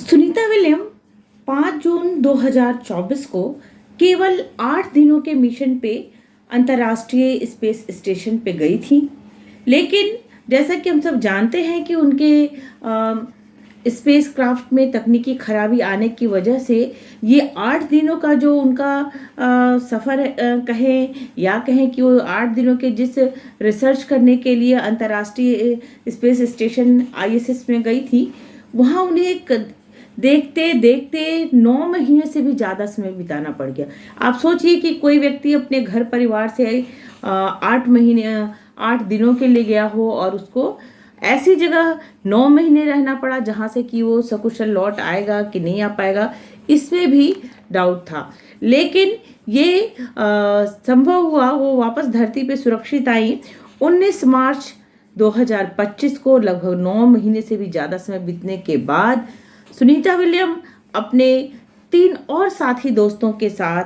Sunita William 5 जून 2024 को केवल 8 दिनों के मिशन पे अंतर्राष्ट्रीय स्पेस स्टेशन पे गई थी। लेकिन जैसा कि हम सब जानते हैं कि उनके स्पेस क्राफ्ट में तकनीकी खराबी आने की वजह से ये 8 दिनों का जो उनका सफ़र कहें या कहें कि वो 8 दिनों के जिस रिसर्च करने के लिए अंतर्राष्ट्रीय स्पेस स्टेशन आईएसएस में गई थी, वहाँ उन्हें एक देखते देखते 9 महीने से भी ज़्यादा समय बिताना पड़ गया। आप सोचिए कि कोई व्यक्ति अपने घर परिवार से 8 दिनों के लिए गया हो और उसको ऐसी जगह 9 महीने रहना पड़ा जहाँ से कि वो सकुशल लौट आएगा कि नहीं आ पाएगा, इसमें भी डाउट था। लेकिन ये संभव हुआ, वो वापस धरती पे सुरक्षित आई। 19 मार्च 2025 को लगभग 9 महीने से भी ज़्यादा समय बीतने के बाद सुनीता विलियम अपने 3 और साथी दोस्तों के साथ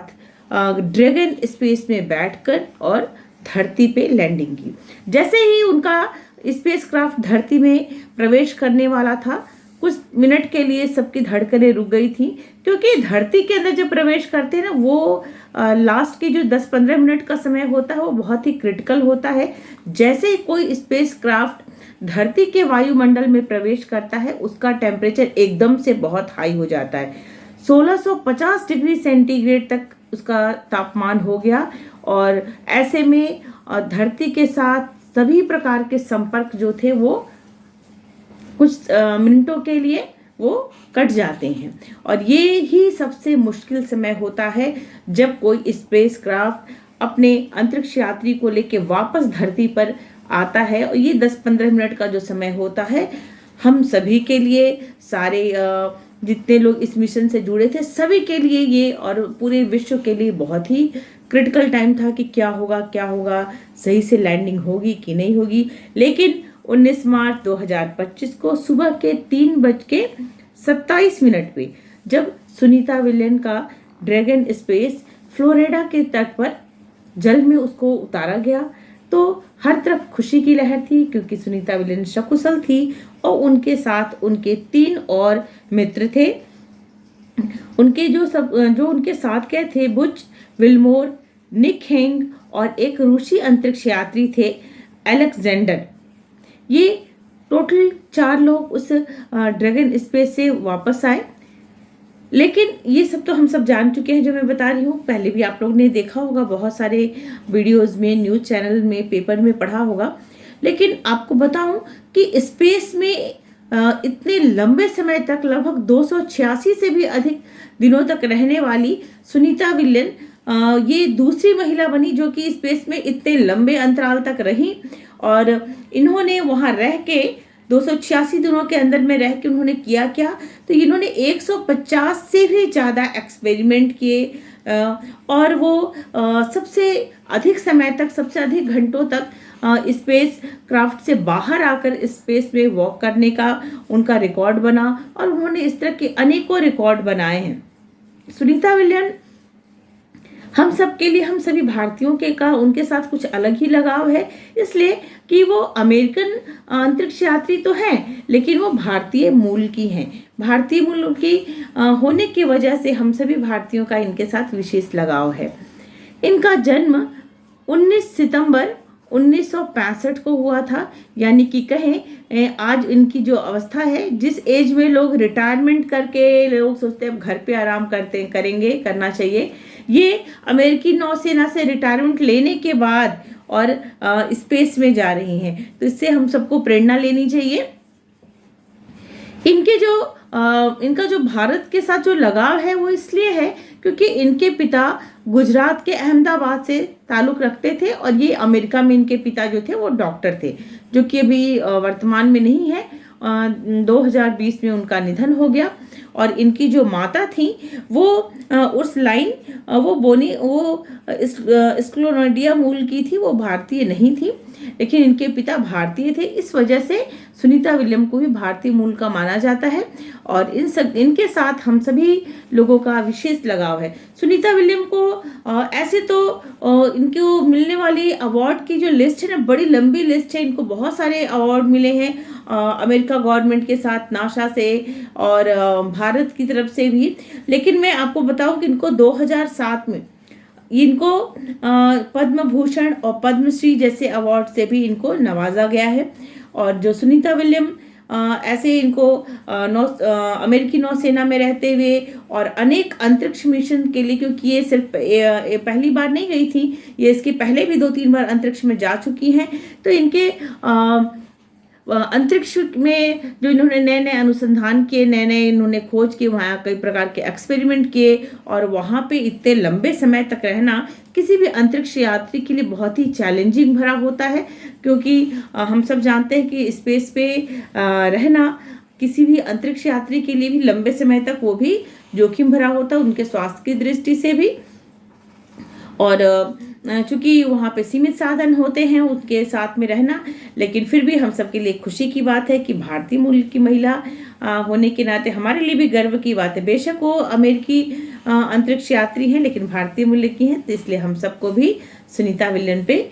ड्रैगन स्पेस में बैठकर और धरती पे लैंडिंग की। जैसे ही उनका स्पेसक्राफ्ट धरती में प्रवेश करने वाला था, कुछ मिनट के लिए सबकी धड़कनें रुक गई थी, क्योंकि धरती के अंदर जब प्रवेश करते हैं ना, वो लास्ट के जो 10-15 मिनट का समय होता है वो बहुत ही क्रिटिकल होता है। जैसे ही कोई स्पेसक्राफ्ट धरती के वायुमंडल में प्रवेश करता है, उसका टेम्परेचर एकदम से बहुत हाई हो जाता है। 1650 डिग्री सेंटीग्रेड तक उसका तापमान हो गया और ऐसे में धरती के साथ सभी प्रकार के संपर्क जो थे वो कुछ मिनटों के लिए वो कट जाते हैं। और ये ही सबसे मुश्किल समय होता है जब कोई स्पेसक्राफ्ट अपने अंतरिक्ष यात्री को लेके वापस धरती पर आता है। और ये 10-15 मिनट का जो समय होता है, हम सभी के लिए, सारे जितने लोग इस मिशन से जुड़े थे सभी के लिए ये, और पूरे विश्व के लिए बहुत ही क्रिटिकल टाइम था कि क्या होगा, सही से लैंडिंग होगी कि नहीं होगी। लेकिन 19 मार्च 2025 को सुबह के 3:27 पे जब सुनीता विलियम का ड्रैगन स्पेस फ्लोरिडा के तट पर जल में उसको उतारा गया, तो हर तरफ खुशी की लहर थी, क्योंकि सुनीता विलियम सकुशल थी और उनके साथ उनके 3 और मित्र थे। उनके जो उनके साथ गए थे, बुच विल्मोर, निक हेंग और एक रूसी अंतरिक्ष यात्री थे, अलेक्जेंडर। ये टोटल 4 लोग उस ड्रैगन स्पेस से वापस आए। लेकिन ये सब तो हम सब जान चुके हैं, जो मैं बता रही हूँ पहले भी आप लोग ने देखा होगा, बहुत सारे वीडियोस में, न्यूज़ चैनल में, पेपर में पढ़ा होगा। लेकिन आपको बताऊं कि स्पेस में इतने लंबे समय तक, लगभग 286 से भी अधिक दिनों तक रहने वाली सुनीता विलियम ये दूसरी महिला बनी जो कि स्पेस में इतने लंबे अंतराल तक रही। और इन्होंने वहां रह के 286 दिनों के अंदर में रह के उन्होंने किया क्या, तो इन्होंने 150 से भी ज़्यादा एक्सपेरिमेंट किए और वो सबसे अधिक समय तक, सबसे अधिक घंटों तक स्पेस क्राफ्ट से बाहर आकर स्पेस में वॉक करने का उनका रिकॉर्ड बना। और उन्होंने इस तरह के अनेकों रिकॉर्ड बनाए हैं। सुनीता विलियम हम सब के लिए, हम सभी भारतीयों के का उनके साथ कुछ अलग ही लगाव है, इसलिए कि वो अमेरिकन अंतरिक्ष यात्री तो हैं, लेकिन वो भारतीय मूल की हैं। भारतीय मूल की होने की वजह से हम सभी भारतीयों का इनके साथ विशेष लगाव है। इनका जन्म 19 सितंबर 1965 को हुआ था। यानी कि कहें आज इनकी जो अवस्था है, जिस एज में लोग रिटायरमेंट करके लोग सोचते हैं अब घर पे आराम करना चाहिए, ये अमेरिकी नौसेना से रिटायरमेंट लेने के बाद और स्पेस में जा रही हैं। तो इससे हम सबको प्रेरणा लेनी चाहिए। इनका जो भारत के साथ जो लगाव है वो इसलिए है क्योंकि इनके पिता गुजरात के अहमदाबाद से ताल्लुक़ रखते थे और ये अमेरिका में इनके पिता जो थे वो डॉक्टर थे, जो कि अभी वर्तमान में नहीं है। 2020 में उनका निधन हो गया। और इनकी जो माता थी वो स्क्लोनोडिया मूल की थी, वो भारतीय नहीं थी, लेकिन इनके पिता भारतीय थे। इस वजह से सुनीता विलियम को भी भारतीय मूल का माना जाता है और इनके साथ हम सभी लोगों का विशेष लगाव है। सुनीता विलियम को ऐसे तो इनको मिलने वाली अवार्ड की जो लिस्ट है ना, बड़ी लंबी लिस्ट है। इनको बहुत सारे अवार्ड मिले हैं अमेरिका गवर्नमेंट के साथ, नासा से और भारत की तरफ से भी। लेकिन मैं आपको बताऊं कि इनको 2007 में इनको पद्म भूषण और पद्मश्री जैसे अवार्ड से भी इनको नवाजा गया है। और जो सुनीता विलियम ऐसे इनको अमेरिकी नौसेना में रहते हुए और अनेक अंतरिक्ष मिशन के लिए, क्योंकि ये सिर्फ पहली बार नहीं गई थी, ये इसके पहले भी 2-3 बार अंतरिक्ष में जा चुकी हैं। तो इनके अंतरिक्ष में जो इन्होंने नए नए अनुसंधान किए, नए नए इन्होंने खोज की, वहाँ कई प्रकार के एक्सपेरिमेंट किए, और वहाँ पे इतने लंबे समय तक रहना किसी भी अंतरिक्ष यात्री के लिए बहुत ही चैलेंजिंग भरा होता है। क्योंकि हम सब जानते हैं कि स्पेस पे रहना किसी भी अंतरिक्ष यात्री के लिए भी लंबे समय तक वो भी जोखिम भरा होता है, उनके स्वास्थ्य की दृष्टि से भी। और चूंकि वहाँ पे सीमित साधन होते हैं उनके साथ में रहना, लेकिन फिर भी हम सबके लिए खुशी की बात है कि भारतीय मूल की महिला होने के नाते हमारे लिए भी गर्व की बात है। बेशक वो अमेरिकी अंतरिक्ष यात्री हैं, लेकिन भारतीय मूल्य की हैं, तो इसलिए हम सबको भी सुनीता विलियम पे